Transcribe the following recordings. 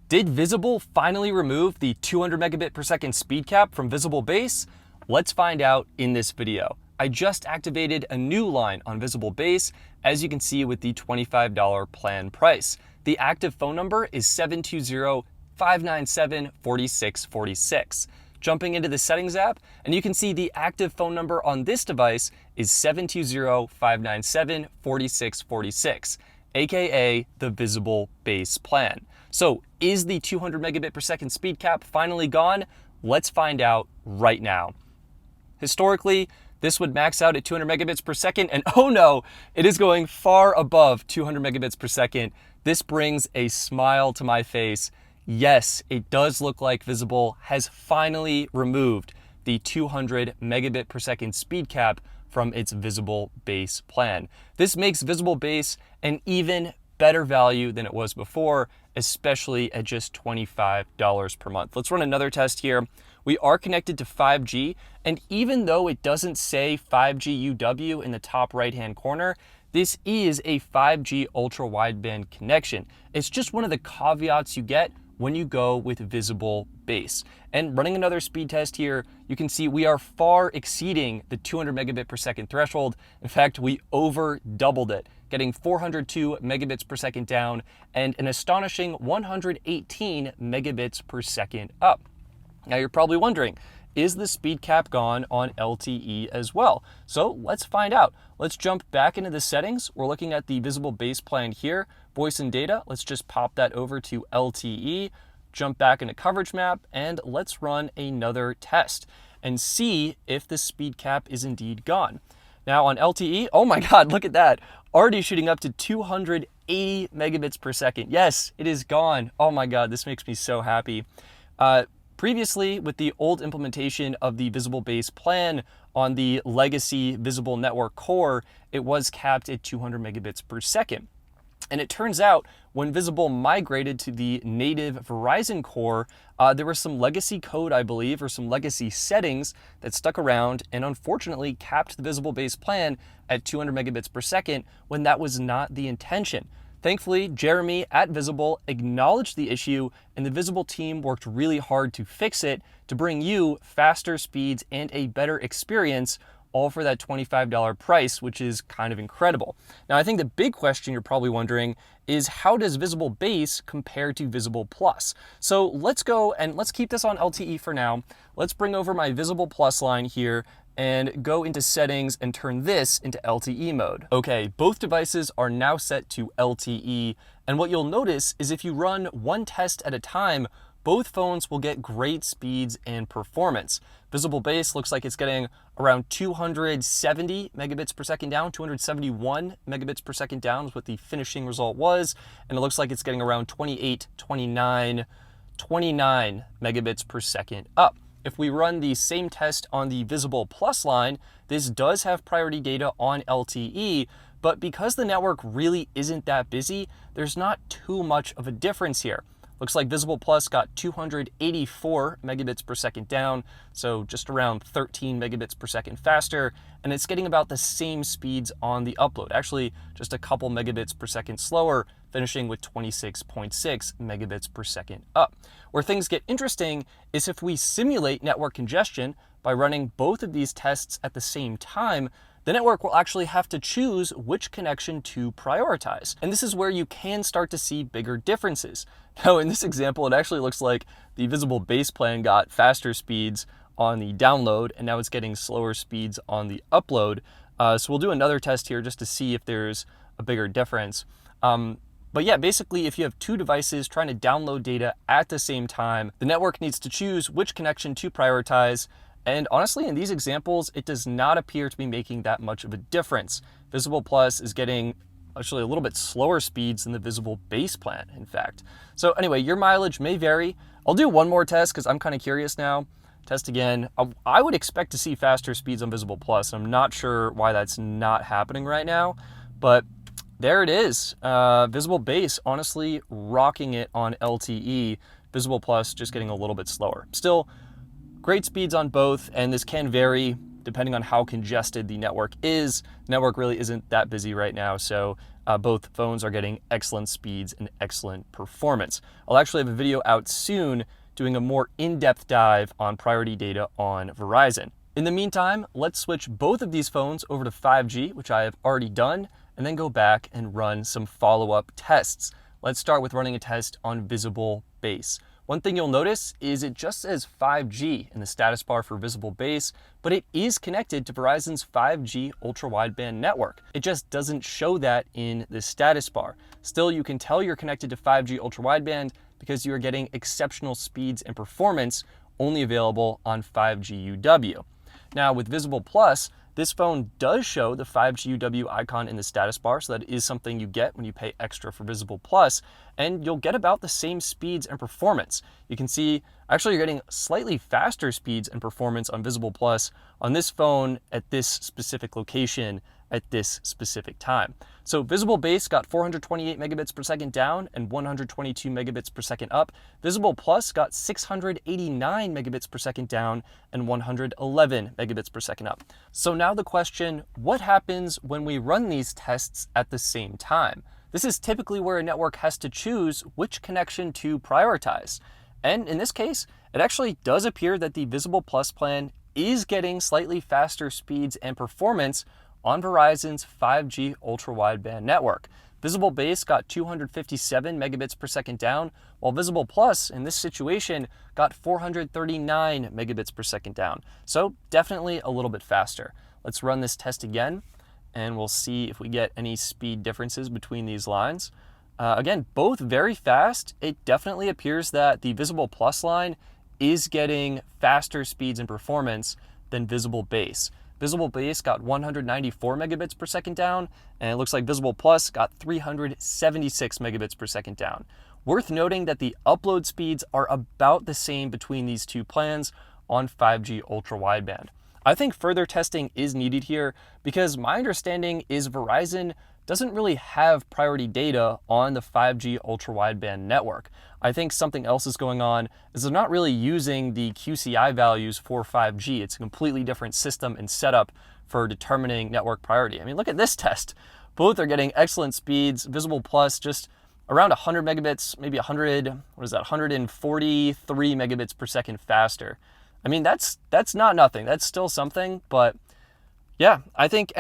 Did Visible finally remove the 200 megabit per second speed cap from Visible Base? Let's find out in this video. I just activated a new line on Visible Base, as you can see with the $25 plan price. The active phone number is 720-597-4646. Jumping into the Settings app, and you can see the active phone number on this device is 720-597-4646, aka the Visible Base plan. So is the 200 megabit per second speed cap finally gone? Let's find out right now. Historically, this would max out at 200 megabits per second, and oh no, it is going far above 200 megabits per second. This brings a smile to my face. Yes, it does look like Visible has finally removed the 200 megabit per second speed cap from its Visible Base plan. This makes Visible Base an even better value than it was before, especially at just $25 per month. Let's run another test here. We are connected to 5G, and even though it doesn't say 5G UW in the top right-hand corner, this is a 5G ultra wideband connection. It's just one of the caveats you get when you go with Visible Base. And running another speed test here, you can see we are far exceeding the 200 megabit per second threshold. In fact, we over doubled it, getting 402 megabits per second down and an astonishing 118 megabits per second up. Now you're probably wondering, is the speed cap gone on LTE as well? So let's find out. Let's jump back into the settings. We're looking at the Visible Base plan here, voice and data. Let's just pop that over to LTE, jump back into coverage map, and let's run another test and see if the speed cap is indeed gone. Now on LTE, oh my God, look at that. Already shooting up to 280 megabits per second. Yes, it is gone. Oh my God, this makes me so happy. Previously, with the old implementation of the Visible Base plan on the legacy Visible Network core, it was capped at 200 megabits per second. And it turns out when Visible migrated to the native Verizon core, there was some legacy code, I believe, or some legacy settings that stuck around and unfortunately capped the Visible Base plan at 200 megabits per second when that was not the intention. Thankfully, Jeremy at Visible acknowledged the issue, and the Visible team worked really hard to fix it to bring you faster speeds and a better experience, all for that $25 price, which is kind of incredible. Now, I think the big question you're probably wondering is, how does Visible Base compare to Visible Plus? So let's go and let's keep this on LTE for now. Let's bring over my Visible Plus line here and go into settings and turn this into LTE mode. Okay, both devices are now set to LTE, and what you'll notice is if you run one test at a time, both phones will get great speeds and performance. Visible Base looks like it's getting around 270 megabits per second down, 271 megabits per second down is what the finishing result was, and it looks like it's getting around 28, 29 megabits per second up. If we run the same test on the Visible Plus line, this does have priority data on LTE, but because the network really isn't that busy, there's not too much of a difference here. Looks like Visible Plus got 284 megabits per second down, so just around 13 megabits per second faster, and it's getting about the same speeds on the upload. Actually, just a couple megabits per second slower, finishing with 26.6 megabits per second up. Where things get interesting is if we simulate network congestion by running both of these tests at the same time, the network will actually have to choose which connection to prioritize. And this is where you can start to see bigger differences. Now, in this example, it actually looks like the Visible Base plan got faster speeds on the download, and now it's getting slower speeds on the upload. So we'll do another test here just to see if there's a bigger difference. But yeah, basically, if you have two devices trying to download data at the same time, the network needs to choose which connection to prioritize. And honestly, in these examples, it does not appear to be making that much of a difference. Visible Plus is getting actually a little bit slower speeds than the Visible Base plan, in fact. So anyway, your mileage may vary. I'll do one more test because I'm kind of curious now. Test again. I would expect to see faster speeds on Visible Plus. I'm not sure why that's not happening right now, but there it is. Visible Base honestly rocking it on LTE. Visible Plus just getting a little bit slower. Still, great speeds on both, and this can vary depending on how congested the network is. The network really isn't that busy right now, so both phones are getting excellent speeds and excellent performance. I'll actually have a video out soon doing a more in-depth dive on priority data on Verizon. In the meantime, let's switch both of these phones over to 5G, which I have already done, and then go back and run some follow-up tests. Let's start with running a test on Visible Base. One thing you'll notice is it just says 5G in the status bar for Visible Base, but it is connected to Verizon's 5G ultra-wideband network. It just doesn't show that in the status bar. Still, you can tell you're connected to 5G ultra-wideband because you are getting exceptional speeds and performance only available on 5G UW. Now with Visible Plus, this phone does show the 5G UW icon in the status bar, so that is something you get when you pay extra for Visible Plus, and you'll get about the same speeds and performance. You can see, actually you're getting slightly faster speeds and performance on Visible Plus on this phone at this specific location at this specific time. So Visible Base got 428 megabits per second down and 122 megabits per second up. Visible Plus got 689 megabits per second down and 111 megabits per second up. So now the question, what happens when we run these tests at the same time? This is typically where a network has to choose which connection to prioritize. And in this case, it actually does appear that the Visible Plus plan is getting slightly faster speeds and performance on Verizon's 5G ultra-wideband network. Visible Base got 257 megabits per second down, while Visible Plus in this situation got 439 megabits per second down. So definitely a little bit faster. Let's run this test again, and we'll see if we get any speed differences between these lines. Again, both very fast. It definitely appears that the Visible Plus line is getting faster speeds and performance than Visible Base. Visible Base got 194 megabits per second down, and it looks like Visible Plus got 376 megabits per second down. Worth noting that the upload speeds are about the same between these two plans on 5G ultra-wideband. I think further testing is needed here because my understanding is Verizon doesn't really have priority data on the 5G ultra-wideband network. I think something else is going on is they're not really using the QCI values for 5G. It's a completely different system and setup for determining network priority. I mean, look at this test. Both are getting excellent speeds. Visible Plus just around 100 megabits, maybe 143 megabits per second faster. I mean, that's not nothing. That's still something, but yeah, I think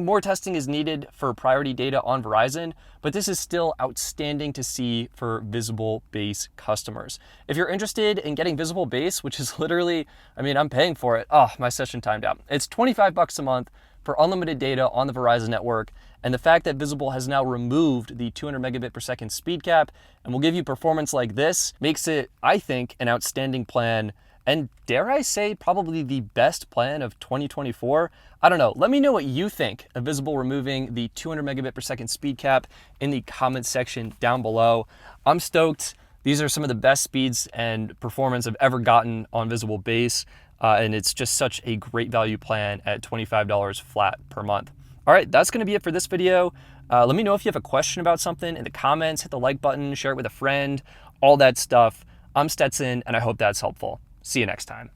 more testing is needed for priority data on Verizon, but this is still outstanding to see for Visible Base customers. If you're interested in getting Visible Base, which is literally, I mean, I'm paying for it. Oh, my session timed out. It's $25 a month for unlimited data on the Verizon network. And the fact that Visible has now removed the 200 megabit per second speed cap and will give you performance like this makes it, I think, an outstanding plan. And dare I say, probably the best plan of 2024. I don't know. Let me know what you think of Visible removing the 200 megabit per second speed cap in the comments section down below. I'm stoked. These are some of the best speeds and performance I've ever gotten on Visible Base. And it's just such a great value plan at $25 flat per month. All right, that's going to be it for this video. Let me know if you have a question about something in the comments. Hit the like button, share it with a friend, all that stuff. I'm Stetson, and I hope that's helpful. See you next time.